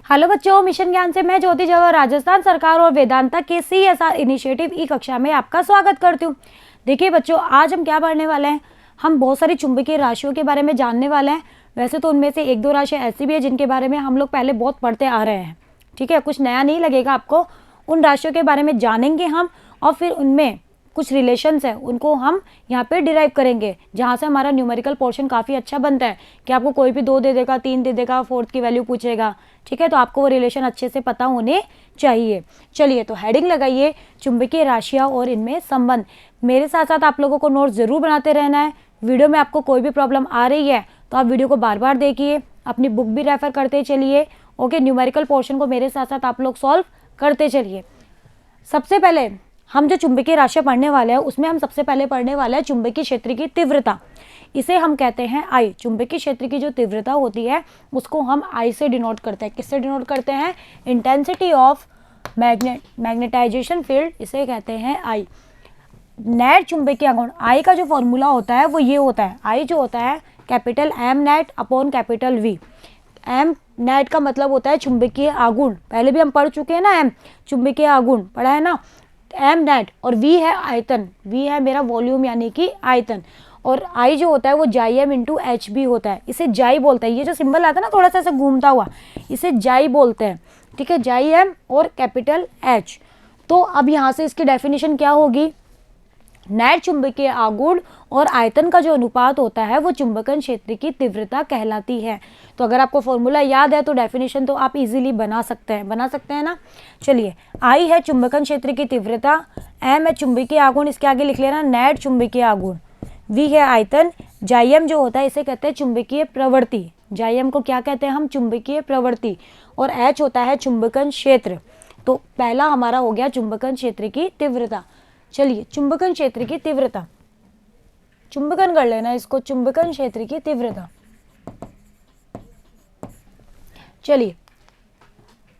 Hello बच्चों, mission ज्ञान से मैं ज्योति जवाहर राजस्थान सरकार और वेदांता के CSR इनिशिएटिव ई कक्षा में आपका स्वागत करती हूँ। देखिए बच्चों, आज हम क्या पढ़ने वाले हैं। हम बहुत सारी चुंबकीय राशियों के बारे में जानने वाले हैं। वैसे तो उनमें से एक दो राशियाँ ऐसी भी है जिनके बारे में हम लोग पहले बहुत पढ़ते आ रहे हैं। ठीक है, कुछ नया नहीं लगेगा आपको। उन राशियों के बारे में जानेंगे हम और फिर उनमें कुछ रिलेशंस है उनको हम यहाँ पे डिराइव करेंगे, जहाँ से हमारा न्यूमेरिकल पोर्शन काफ़ी अच्छा बनता है कि आपको कोई भी 2 दे देगा, 3 दे देगा, फोर्थ की वैल्यू पूछेगा। ठीक है, तो आपको वो रिलेशन अच्छे से पता होने चाहिए। चलिए, तो हेडिंग लगाइए चुंबकीय राशियाँ और इनमें संबंध। मेरे साथ साथ आप लोगों को नोट्स ज़रूर बनाते रहना है। वीडियो में आपको कोई भी प्रॉब्लम आ रही है तो आप वीडियो को बार बार देखिए, अपनी बुक भी रेफर करते चलिए। ओके, न्यूमेरिकल पोर्शन को मेरे साथ साथ आप लोग सॉल्व करते चलिए। सबसे पहले हम जो चुंबकीय राशियाँ पढ़ने वाले हैं उसमें हम सबसे पहले पढ़ने वाले हैं चुंबकीय क्षेत्र की तीव्रता। इसे हम कहते हैं आई। चुंबकीय क्षेत्र की जो तीव्रता होती है उसको हम आई से डिनोट करते हैं। किससे डिनोट करते हैं? इंटेंसिटी ऑफ मैग्नेटाइजेशन फील्ड, इसे कहते हैं आई। नेट चुंबकीय आघूर्ण, आई का जो फॉर्मूला होता है वो ये होता है। आई जो होता है capital M net upon capital V. M net का मतलब होता है चुंबकीय आघूर्ण, पहले भी हम पढ़ चुके हैं ना। एम चुंबकीय आघूर्ण पढ़ा है ना, एम नेट। और वी है आयतन, वी है मेरा वॉल्यूम यानी कि आयतन। और आई जो होता है वो जाई एम इंटू एच बी होता है। इसे जाई बोलते हैं। ये जो सिंबल आता है ना थोड़ा सा ऐसा घूमता हुआ, इसे जाई बोलते हैं। ठीक है, जाई एम और कैपिटल एच। तो अब यहाँ से इसकी डेफिनेशन क्या होगी? नेट चुंबकीय आघूर्ण और आयतन का जो अनुपात होता है वो चुंबकन क्षेत्र की तीव्रता कहलाती है। तो अगर आपको फॉर्मूला याद है तो डेफिनेशन तो आप इजीली बना सकते हैं ना। चलिए, आई है चुंबकन क्षेत्र की तीव्रता, एम है चुंबकीय आघूर्ण, इसके आगे लिख लेना नेट चुंबकीय आघूर्ण, वी है आयतन, जाइएम जो होता है इसे कहते हैं चुंबकीय प्रवृत्ति। जाइएम को क्या कहते हैं हम? चुंबकीय प्रवृत्ति। और एच होता है चुंबकन क्षेत्र। तो पहला हमारा हो गया चुंबकन क्षेत्र की तीव्रता। चलिए, चुंबकन क्षेत्र की तीव्रता, चुंबकन कर लेना इसको, चुंबकन क्षेत्र की तीव्रता। चलिए,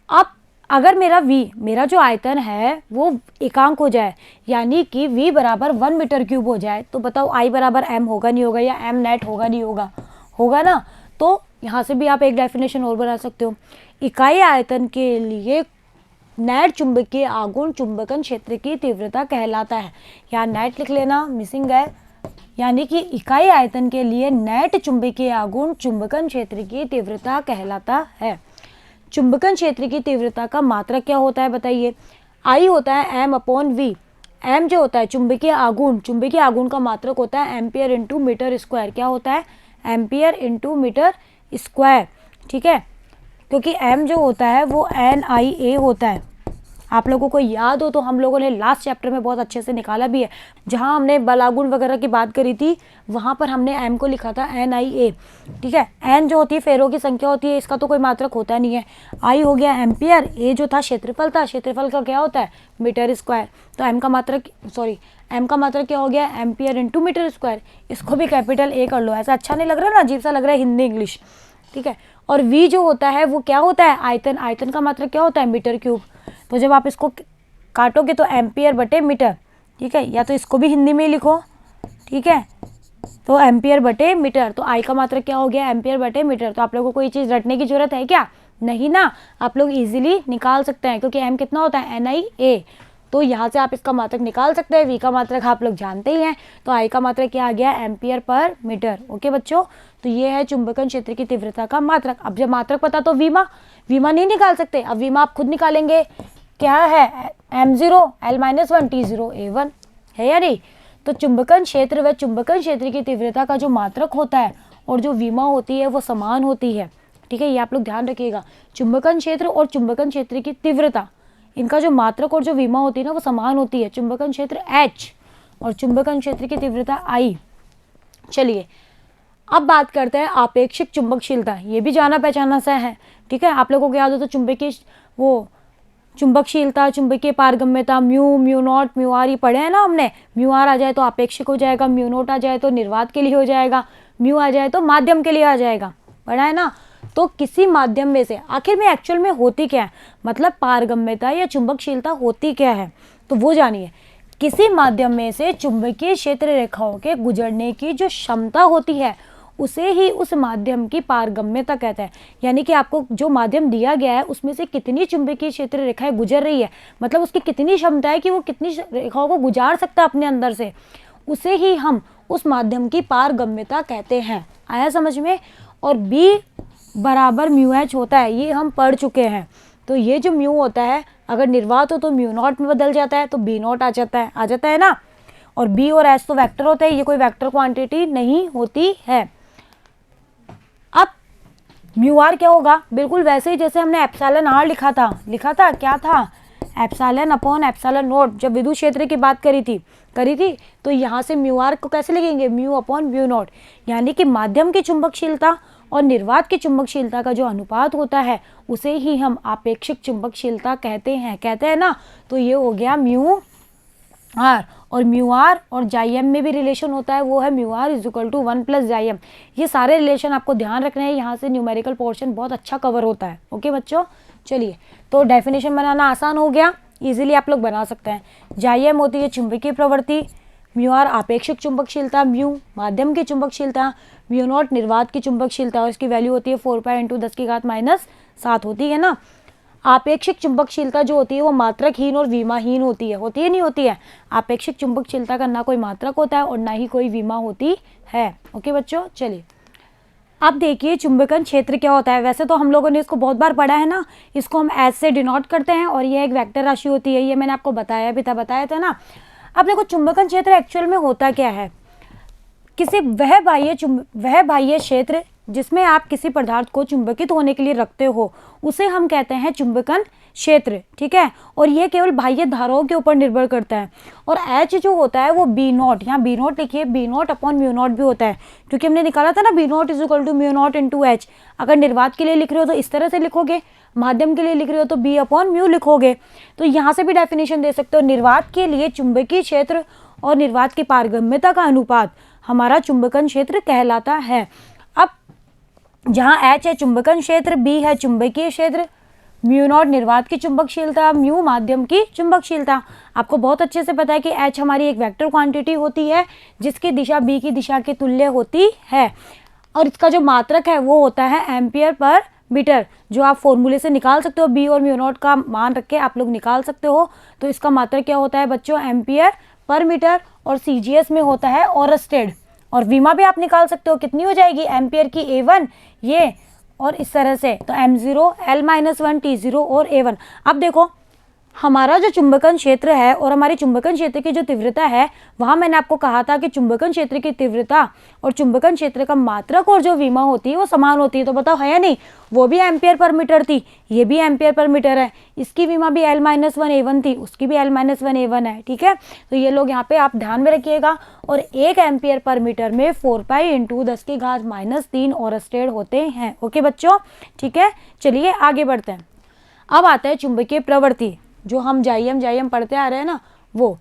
अब अगर मेरा जो आयतन है वो एकांक हो जाए, यानी कि v बराबर 1 मीटर क्यूब हो जाए, तो बताओ I बराबर m होगा नहीं होगा, या m नेट होगा नहीं होगा? होगा ना। तो यहाँ से भी आप एक डेफिनेशन और बना सकते हो। इकाई आयतन के लिए नेट चुंबकीय आघूर्ण चुंबकन क्षेत्र की तीव्रता कहलाता है। यहाँ नेट लिख लेना, मिसिंग है, यानी कि इकाई आयतन के लिए नेट चुंबकीय आघूर्ण चुंबकन क्षेत्र की तीव्रता कहलाता है। चुंबकन क्षेत्र की तीव्रता का मात्रक क्या होता है बताइए? आई होता है एम अपॉन वी। एम जो होता है चुंबकीय आघूर्ण का मात्रक होता है एम्पियर इंटू मीटर स्क्वायर। क्या होता है? Ampere into metre square. ठीक है, क्योंकि एम जो होता है वो NIA होता है। आप लोगों को याद हो तो हम लोगों ने लास्ट चैप्टर में बहुत अच्छे से निकाला भी है, जहाँ हमने बल आघूर्ण वगैरह की बात करी थी, वहाँ पर हमने एम को लिखा था NIA। ठीक है, एन जो होती है फेरों की संख्या होती है, इसका तो कोई मात्रक होता नहीं है। आई हो गया एम्पियर, ए जो था क्षेत्रफल था, क्षेत्रफल का क्या होता है? Metre square. तो एम का मात्रक क्या हो गया? Ampere into metre square. इसको भी कैपिटल ए कर लो। ऐसा अच्छा नहीं लग रहा ना, अजीब सा लग रहा है हिंदी इंग्लिश। ठीक है, और वी जो होता है वो क्या होता है? आयतन। आयतन का मात्रक क्या होता है? Metre cube. तो जब आप इसको काटोगे तो एम्पियर बटे मीटर। ठीक है, या तो इसको भी हिंदी में लिखो। ठीक है, तो एम्पियर बटे मीटर। तो आई का मात्रक क्या हो गया? एम्पियर बटे मीटर। तो आप लोगों को ये चीज़ रटने की जरूरत है क्या? नहीं ना, आप लोग इजीली निकाल सकते हैं, क्योंकि एम कितना होता है? NIA। तो यहाँ से आप इसका मात्रक निकाल सकते हैं। वी का मात्रक आप लोग जानते ही हैं, तो आई का मात्रक क्या आ गया? Ampere per metre. ओके बच्चों, तो ये है चुंबकन क्षेत्र की तीव्रता का मात्रक। अब जब मात्रक पता तो वीमा नहीं निकाल सकते। अब वीमा आप खुद निकालेंगे। क्या है? M0 L-1 T0 A1 है या नहीं? तो चुंबकन क्षेत्र व चुंबकन क्षेत्र की तीव्रता का जो मात्रक होता है और जो वीमा होती है वो समान होती है। ठीक है, ये आप लोग ध्यान रखिएगा। चुंबकन क्षेत्र और चुंबकन क्षेत्र की तीव्रता, इनका जो मात्रक और जो वीमा होती है ना वो समान होती है। चुंबकन क्षेत्र H और चुंबकन क्षेत्र की तीव्रता I। चलिए, अब बात करते हैं आपेक्षिक चुंबकशीलता। ये भी जाना पहचाना सा है। ठीक है, आप लोगों को याद हो तो चुंबकशीलता, चुंबकीय पारगम्यता, म्यू नॉट, म्यू आर, ये पढ़े हैं ना हमने। म्यू आर आ जाए तो आपेक्षिक हो जाएगा, म्यू नॉट आ जाए तो निर्वात के लिए हो जाएगा, म्यू आ जाए तो माध्यम के लिए आ जाएगा। पढ़ा है ना। तो किसी माध्यम में से आखिर में एक्चुअल में होती क्या है, मतलब पारगम्यता या चुंबकशीलता होती क्या है, तो वो जानिए। किसी माध्यम में से चुंबकीय क्षेत्र रेखाओं के गुजरने की जो क्षमता होती है उसे ही उस माध्यम की पारगम्यता कहते हैं। यानी कि आपको जो माध्यम दिया गया है उसमें से कितनी चुंबकीय क्षेत्र रेखाएं गुजर रही है, मतलब उसकी कितनी क्षमता है कि वो कितनी रेखाओं को गुजार सकता है अपने अंदर से, उसे ही हम उस माध्यम की पारगम्यता कहते हैं। आया समझ में। और B बराबर म्यू एच होता है, ये हम पढ़ चुके हैं। तो ये जो म्यू होता है अगर निर्वात हो तो म्यू नॉट में बदल जाता है, तो B नॉट आ जाता है ना। और B और H तो वेक्टर होता है, ये कोई वेक्टर क्वांटिटी नहीं होती है। अब म्यू आर क्या होगा, बिल्कुल वैसे ही जैसे हमने एप्सिलॉन आर लिखा था क्या था, एप्सिलॉन अपॉन एप्सिलॉन नॉट, जब विद्युत क्षेत्र की बात करी थी तो यहाँ से म्यू आर को कैसे लिखेंगे, म्यू अपॉन म्यू नॉट। यानी कि माध्यम की चुंबकशीलता और निर्वात की चुंबकशीलता का जो अनुपात होता है उसे ही हम आपेक्षिक चुंबकशीलता कहते हैं ना। तो ये हो गया म्यू आर, और म्यू आर और जाइएम में भी रिलेशन होता है, वो है mu are is equal to 1 plus जाइएम। ये सारे रिलेशन आपको ध्यान रखने हैं, यहाँ से न्यूमेरिकल पोर्शन बहुत अच्छा कवर होता है। ओके बच्चों, चलिए तो डेफिनेशन बनाना आसान हो गया, इजीली आप लोग बना सकते हैं। जाइएम होती है चुंबकीय प्रवृत्ति, म्यू आर आपेक्षिक चुंबकशीलता, म्यू माध्यम की चुंबकशीलता, म्यू नॉट निर्वात की चुंबकशीलता, और इसकी वैल्यू होती है 4 पाई इंटू 10⁻⁷ होती है ना। आपेक्षिक चुंबकशीलता जो होती है वो मात्रकहीन और विमाहीन होती है नहीं होती है। आपेक्षिक चुंबकशीलता का ना कोई मात्रक होता है और ना ही कोई विमा होती है। ओके बच्चों, चलिए अब देखिए चुंबकन क्षेत्र क्या होता है। वैसे तो हम लोगों ने इसको बहुत बार पढ़ा है ना, इसको हम एच से डिनोट करते हैं और ये एक वेक्टर राशि होती है, ये मैंने आपको बताया था ना। अब देखो चुंबकन क्षेत्र एक्चुअल में होता क्या है, किसी वह बाह्य क्षेत्र जिसमें आप किसी पदार्थ को चुंबकित होने के लिए रखते हो उसे हम कहते हैं चुंबकन क्षेत्र, ठीक है। और ये केवल बाह्य धाराओं के ऊपर निर्भर करता है। और H जो होता है वो B नॉट, यहाँ B नॉट लिखिए, B not upon mu not भी होता है, क्योंकि हमने निकाला था ना B not is equal to mu not into H। अगर निर्वात के लिए लिख रहे हो तो इस तरह से लिखोगे, माध्यम के लिए लिख रहे हो तो B अपॉन म्यू लिखोगे। तो यहाँ से भी डेफिनेशन दे सकते हो, निर्वात के लिए चुंबकीय क्षेत्र और निर्वात की पारगम्यता का अनुपात हमारा चुंबकन क्षेत्र कहलाता है। अब जहाँ H है चुंबकन क्षेत्र, B है चुंबकीय क्षेत्र, म्यू नॉट निर्वात की चुंबकशीलता, म्यू माध्यम की चुंबकशीलता। आपको बहुत अच्छे से पता है कि H हमारी एक वेक्टर क्वांटिटी होती है जिसकी दिशा B की दिशा के तुल्य होती है, और इसका जो मात्रक है वो होता है एम्पियर पर मीटर, जो आप फॉर्मूले से निकाल सकते हो। B और म्यू नॉट का मान रख के आप लोग निकाल सकते हो। तो इसका मात्रक क्या होता है बच्चों, एम्पियर पर मीटर, और CGS में होता है ओरस्टेड। और विमा भी आप निकाल सकते हो, कितनी हो जाएगी, एम्पियर की A1 ये, और इस तरह से तो M0 L-1 T0 और A1। अब देखो हमारा जो चुंबकन क्षेत्र है और हमारी चुंबकन क्षेत्र की जो तीव्रता है, वहाँ मैंने आपको कहा था कि चुंबकन क्षेत्र की तीव्रता और चुंबकन क्षेत्र का मात्रक और जो विमा होती है वो समान होती है। तो बताओ है या नहीं, वो भी एम्पियर पर मीटर थी, ये भी एम्पियर पर मीटर है, इसकी विमा भी L-1 A1 थी, उसकी भी L-1 A1 है, ठीक है। तो ये लोग यहाँ पे आप ध्यान में रखिएगा। और 1 एम्पियर पर मीटर में 4 पाई इंटू 10⁻³ ओरस्टेड होते हैं। ओके बच्चों, ठीक है, चलिए आगे बढ़ते हैं। अब आता है चुंबकीय प्रवृत्ति, जो हम जाइएम पढ़ते आ रहे हैं ना, वो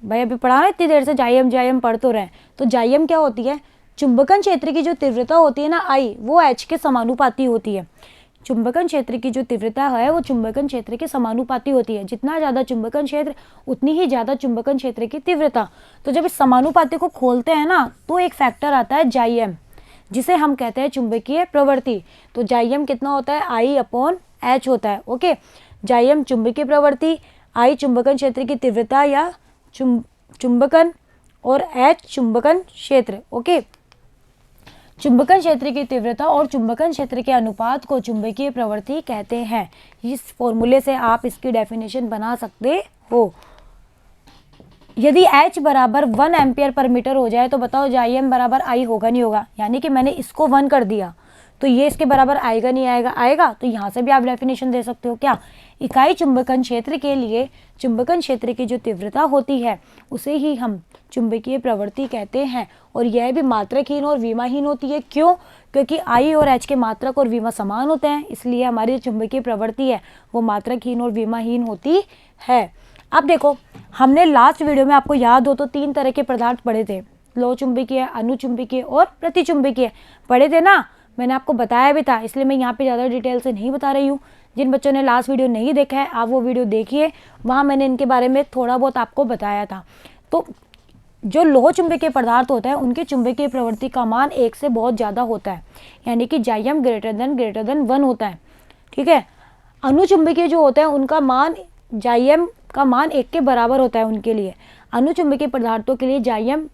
भाई अभी पढ़ा ना इतनी देर से जाइएम पढ़ तो रहे हैं। तो जाइएम क्या होती है, चुंबकन क्षेत्र की जो तीव्रता होती है ना I, वो H के समानुपाती होती है। चुंबकन क्षेत्र की जो तीव्रता है वो चुंबकन क्षेत्र के समानुपाती होती है। जितना ज़्यादा चुंबकन क्षेत्र उतनी ही ज़्यादा चुंबकन क्षेत्र की तीव्रता। तो जब इस समानुपाती को खोलते हैं ना तो एक फैक्टर आता है जाइएम, जिसे हम कहते हैं चुंबकीय प्रवृत्ति। तो जाइएम कितना होता है, I अपॉन H होता है। ओके, जाइएम चुंबकीय प्रवृत्ति, I चुंबकन क्षेत्र की तीव्रता या चुंबकन, और H चुंबकन क्षेत्र। ओके, चुंबकन क्षेत्र की तीव्रता और चुंबकन क्षेत्र के अनुपात को चुंबकीय प्रवृत्ति कहते हैं। इस फॉर्मूले से आप इसकी डेफिनेशन बना सकते हो। यदि H बराबर 1 एम्पियर पर मीटर हो जाए तो बताओ जाइएम बराबर I होगा नहीं होगा। यानी कि मैंने इसको 1 कर दिया तो ये इसके बराबर आएगा नहीं आएगा। तो यहाँ से भी आप डेफिनेशन दे सकते हो क्या, इकाई चुंबकन क्षेत्र के लिए चुंबकन क्षेत्र की जो तीव्रता होती है उसे ही हम चुंबकीय प्रवृत्ति कहते हैं। और यह भी मात्रकहीन और विमाहीन होती है। क्यों, क्योंकि I और H के मात्रक और विमा समान होते हैं, इसलिए हमारी चुंबकीय प्रवृत्ति है वो मात्रकहीन और विमाहीन होती है। अब देखो हमने लास्ट वीडियो में आपको याद हो तो 3 तरह के पदार्थ पढ़े थे, लो चुंबकीय, अनुचुंबकीय और प्रतिचुंबकीय पढ़े थे ना। मैंने आपको बताया भी था, इसलिए मैं यहाँ पे ज़्यादा डिटेल से नहीं बता रही हूँ। जिन बच्चों ने लास्ट वीडियो नहीं देखा है आप वो वीडियो देखिए, वहाँ मैंने इनके बारे में थोड़ा बहुत आपको बताया था। तो जो लोह चुंबकीय पदार्थ होता है उनके चुंबकीय प्रवृत्ति का मान 1 से बहुत ज़्यादा होता है, यानी कि जाइम ग्रेटर देन 1 होता है। ठीक है, अनुचुंबकीय जो होता है उनका मान, जाइम का मान 1 के बराबर होता है उनके लिए। अनुचुंबकीय पदार्थों के लिए जाइम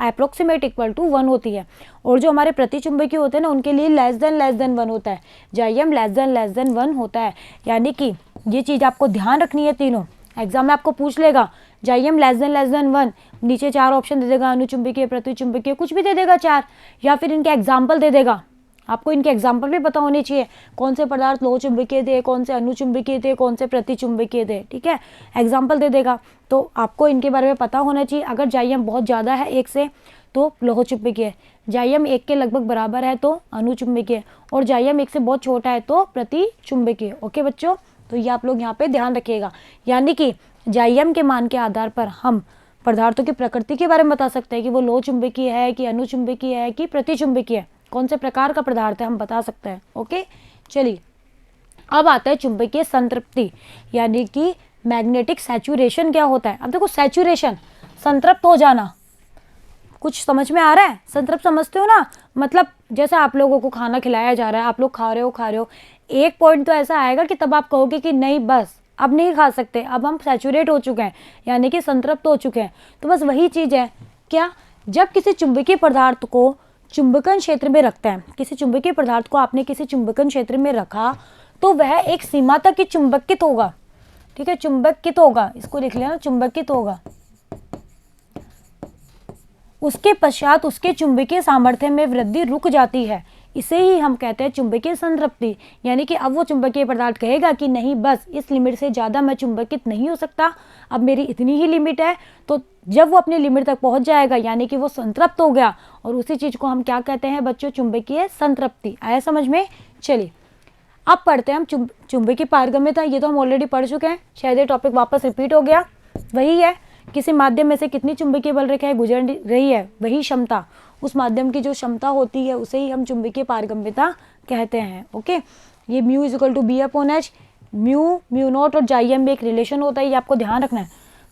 अप्रोक्सीमेट इक्वल टू 1 होती है, और जो हमारे प्रतिचुंबकीय होते हैं ना उनके लिए लेस देन 1 होता है, जाइम लेस देन 1 होता है। यानी कि ये चीज़ आपको ध्यान रखनी है, तीनों एग्जाम में आपको पूछ लेगा, जाइम लेस देन 1, नीचे 4 ऑप्शन दे देगा, अनुचुंबकीय, प्रतिचुंबकीय, कुछ भी दे देगा 4, या फिर इनके एग्जाम्पल दे देगा। आपको इनके एग्जाम्पल भी पता होने चाहिए, कौन से पदार्थ लोह चुंबकीय थे, कौन से अनुचुंबकीय थे, कौन से प्रतिचुंबकीय थे। ठीक है, एग्जाम्पल दे देगा, तो आपको इनके बारे में पता होना चाहिए। अगर जाइम बहुत ज़्यादा है 1 से तो लोह चुंबकीय, जाइम 1 के लगभग बराबर है तो अनुचुंबकीय, और जाइम 1 से बहुत छोटा है तो प्रतिचुंबकीय। ओके बच्चों, तो ये आप लोग यहाँ पे ध्यान रखिएगा। यानी कि जाइम के मान के आधार पर हम पदार्थों की प्रकृति के बारे में बता सकते हैं कि वो लोह चुंबकीय है कि अनुचुंबकीय है कि प्रतिचुंबकीय है, कौन से प्रकार का पदार्थ है हम बता सकते हैं। ओके, चलिए अब आता है चुंबकीय संतृप्ति, यानी कि मैग्नेटिक सैचुरेशन क्या होता है। अब देखो, सैचुरेशन संतृप्त हो जाना, कुछ समझ में आ रहा है? संतृप्त समझते हो ना, मतलब जैसे आप लोगों को खाना खिलाया जा रहा है, आप लोग खा रहे हो, एक पॉइंट तो ऐसा आएगा कि तब आप कहोगे कि नहीं बस अब नहीं खा सकते, अब हम सैचुरेट हो चुके हैं, यानी कि संतृप्त हो चुके हैं। तो बस वही चीज़ है क्या, जब किसी चुंबकीय पदार्थ को चुंबकन क्षेत्र में रखते हैं, किसी चुंबकीय पदार्थ को आपने किसी चुंबकन क्षेत्र में रखा तो वह एक सीमा तक ही चुंबकित होगा। ठीक है, चुंबकित होगा, इसको लिख लेना, चुंबकित होगा। उसके पश्चात उसके चुंबकीय सामर्थ्य में वृद्धि रुक जाती है, इसे ही हम कहते हैं चुंबकीय संतृप्ति। यानी कि अब वो चुंबकीय पदार्थ कहेगा कि नहीं बस इस लिमिट से ज़्यादा मैं चुंबकित नहीं हो सकता, अब मेरी इतनी ही लिमिट है। तो जब वो अपनी लिमिट तक पहुंच जाएगा यानी कि वो संतृप्त हो गया, और उसी चीज़ को हम क्या कहते हैं बच्चों, चुंबकीय संतृप्ति। आया समझ में? चलिए अब पढ़ते हैं हम चुंबकीय पारगम्यता। ये तो हम ऑलरेडी पढ़ चुके हैं, शायद ये टॉपिक वापस रिपीट हो गया। वही है, किसी माध्यम में से कितनी चुंबकीय बल रेखाएं गुजर रही है, वही क्षमता, उस माध्यम की जो क्षमता होती है उसे ही हम चुंबकीय पारगम्यता कहते हैं। ओके, ये mu is equal to B upon H, mu not और जाइएम में एक रिलेशन होता है, ये आपको ध्यान रखना है।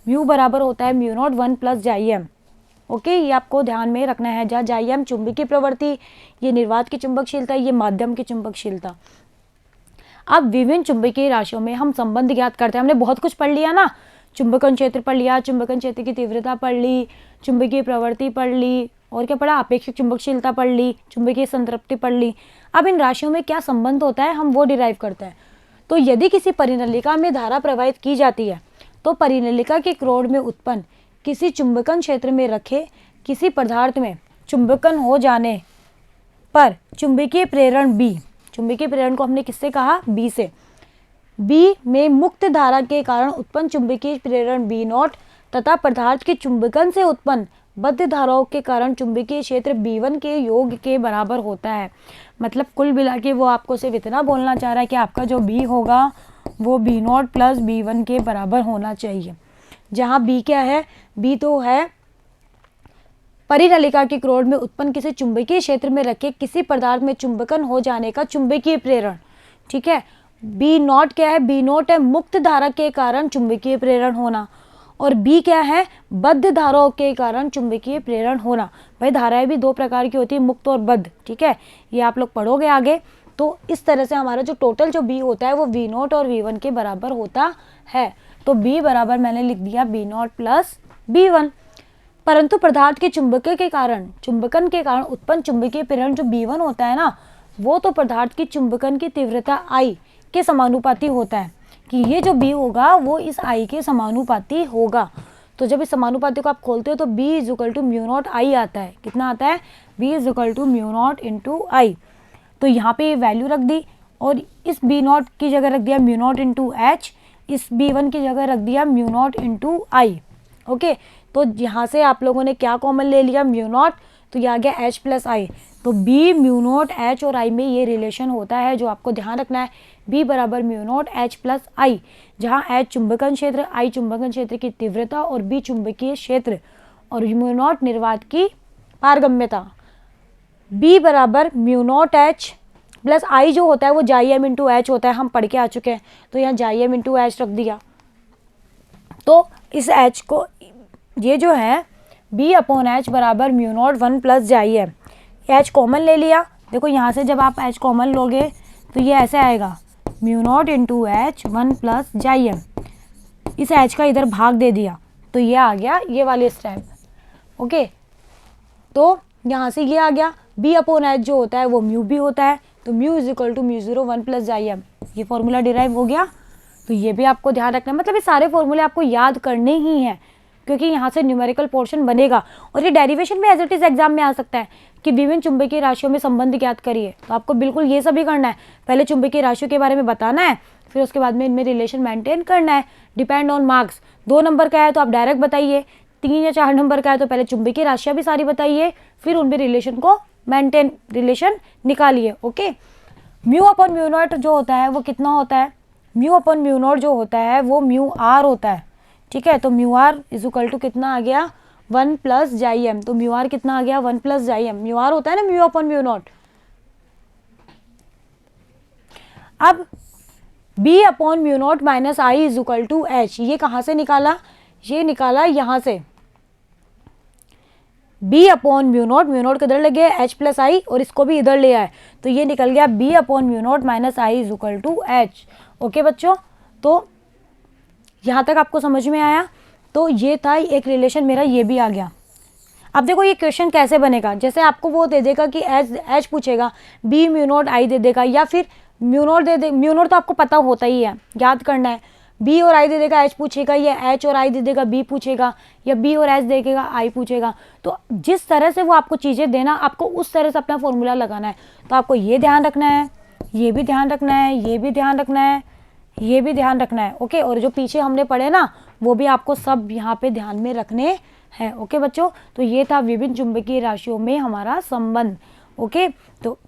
म्यू बराबर होता है म्यू नॉट 1 प्लस जाइएम। ओके, ये आपको ध्यान में रखना है। जहाँ जाइएम चुंबकीय प्रवृत्ति, ये निर्वात की चुंबकशीलता, ये माध्यम की चुंबकशीलता। अब विभिन्न चुंबकीय राशियों में हम संबंध ज्ञात करते हैं। हमने बहुत कुछ पढ़ लिया ना, चुंबकन क्षेत्र पढ़ लिया, चुंबकन क्षेत्र की तीव्रता पढ़ ली, चुंबकीय प्रवृत्ति पढ़ ली, और क्या पढ़ा, अपेक्षित चुंबकशीलता पढ़ ली, चुंबकीय संतृप्ति पढ़ ली। अब इन राशियों में क्या संबंध होता है हम वो डिराइव करते हैं। तो यदि किसी परिनलिका में धारा प्रवाहित की जाती है तो परिनलिका के क्रोड में उत्पन्न किसी चुंबकन क्षेत्र में रखे किसी पदार्थ में चुंबकन हो जाने पर चुंबकीय प्रेरण बी, चुंबकीय प्रेरण को हमने किससे कहा, बी से, बी में मुक्त धारा के कारण उत्पन्न चुंबकीय प्रेरण बी नॉट तथा पदार्थ के चुंबकन से उत्पन्न बद्ध धाराओं के कारण चुंबकीय क्षेत्र B1 के योग के बराबर होता है। मतलब कुल मिला के वो आपको सिर्फ इतना बोलना चाह रहा है कि आपका जो B होगा वो B नॉट प्लस B1 के बराबर होना चाहिए। जहाँ B क्या है, B तो है परिनलिका के क्रोड में उत्पन्न किसी चुंबकीय क्षेत्र में रखे किसी पदार्थ में चुंबकन हो जाने का चुंबकीय प्रेरण। ठीक है, बी नॉट क्या है, बी नॉट है मुक्त धारा के कारण चुंबकीय प्रेरण होना, और बी क्या है, बद्ध धाराओं के कारण चुंबकीय प्रेरण होना। भाई धाराएं भी दो प्रकार की होती है, मुक्त और बद्ध। ठीक है, ये आप लोग पढ़ोगे आगे। तो इस तरह से हमारा जो टोटल जो बी होता है वो वी नॉट और V1 के बराबर होता है। तो बी बराबर मैंने लिख दिया बी नॉट प्लस B1। परंतु पदार्थ के चुंबकन के कारण उत्पन्न चुंबकीय प्रेरण जो B1 होता है ना, वो तो पदार्थ की चुंबकन की तीव्रता I के समानुपाती होता है, कि ये जो B होगा वो इस I के समानुपाती होगा। तो जब इस समानुपाती को आप खोलते हो तो B is equal to mu not I आता है। कितना आता है, B is equal to mu not into I। तो यहाँ पे ये वैल्यू रख दी, और इस B नॉट की जगह रख दिया म्यू नॉट इंटू H, इस B1 की जगह रख दिया mu not into I। Okay, तो यहाँ से आप लोगों ने क्या कॉमन ले लिया, म्यू नॉट, तो ये आ गया H प्लस I। तो B म्यू नॉट H और I में ये रिलेशन होता है जो आपको ध्यान रखना है। B बराबर mu naught H plus I, जहाँ H चुंबकन क्षेत्र, I चुंबकन क्षेत्र की तीव्रता और B चुंबकीय क्षेत्र और म्यू नॉट निर्वात की पारगम्यता। B बराबर mu naught H plus I जो होता है वो जाइएम इंटू H होता है, हम पढ़ के आ चुके हैं। तो यहाँ जाइएम इंटू H रख दिया। तो इस H को, ये जो है बी अपॉन एच बराबर mu naught 1 plus chi M. H common ले लिया, देखो यहाँ से जब आप एच कॉमन लोगे तो ये ऐसे आएगा mu not into H 1 plus chi M. इस एच का इधर भाग दे दिया तो ये आ गया ये वाले स्टेप। ओके, तो यहाँ से ये आ गया बी अपॉन एच जो होता है वो म्यू बी होता है, तो mu is equal to mu 0 1 plus chi M. ये फॉर्मूला डिराइव हो गया। तो ये भी आपको ध्यान रखना है, मतलब ये सारे फॉर्मूले आपको याद करने ही हैं क्योंकि यहाँ से न्यूमेरिकल पोर्शन बनेगा और ये डेरिवेशन में एज इट इज एग्जाम में आ सकता है कि विभिन्न चुंबकीय राशियों में संबंध ज्ञात करिए। तो आपको बिल्कुल ये सभी करना है, पहले चुंबकीय राशियों के बारे में बताना है, फिर उसके बाद में इनमें रिलेशन मेंटेन करना है। डिपेंड ऑन मार्क्स, 2 नंबर का है तो आप डायरेक्ट बताइए, 3 या 4 नंबर का है तो पहले चुंबकीय राशियाँ भी सारी बताइए, फिर उनमें रिलेशन को मेंटेन रिलेशन निकालिए। Okay, mu upon mu not जो होता है वो कितना होता है, म्यू अपॉन म्यू नॉट जो होता है वो म्यू आर होता है। ठीक है, तो mu are is equal to कितना आ गया 1 प्लस जाई एम। तो म्यू आर कितना आ गया 1 plus chi M. Mu R होता है ना म्यू अपॉन म्यू नॉट। अब B upon mu not minus I is equal to H, ये कहाँ से निकाला, ये निकाला यहाँ से बी अपॉन म्यू नॉट किधर ले गया एच प्लस आई और इसको भी इधर ले आए तो ये निकल गया B upon mu not minus I is equal to H. Okay बच्चों, तो यहाँ तक आपको समझ में आया। तो ये था एक रिलेशन मेरा, ये भी आ गया। अब देखो ये क्वेश्चन कैसे बनेगा, जैसे आपको वो दे देगा कि एच पूछेगा, बी म्यू नॉट आई दे देगा, या फिर mu not they they, mu naught तो आपको पता होता ही है, याद करना है। बी और आई दे देगा एच पूछेगा, या एच और आई दे देगा बी पूछेगा, या बी और एच दे देगा आई पूछेगा। तो जिस तरह से वो आपको चीज़ें देना, आपको उस तरह से अपना फॉर्मूला लगाना है। तो आपको ये ध्यान रखना है, ये भी ध्यान रखना है, ये भी ध्यान रखना है, ये भी ध्यान रखना है। ओके, और जो पीछे हमने पढ़े ना वो भी आपको सब यहाँ पे ध्यान में रखने हैं। ओके बच्चों, तो ये था विभिन्न चुंबकीय राशियों में हमारा संबंध। ओके, तो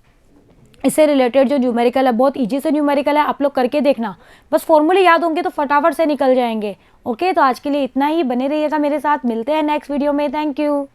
इससे रिलेटेड जो न्यूमेरिकल है बहुत इजी से न्यूमेरिकल है, आप लोग करके देखना, बस फॉर्मूले याद होंगे तो फटाफट से निकल जाएंगे। ओके, तो आज के लिए इतना ही, बने रहिएगा मेरे साथ, मिलते हैं नेक्स्ट वीडियो में। Thank you.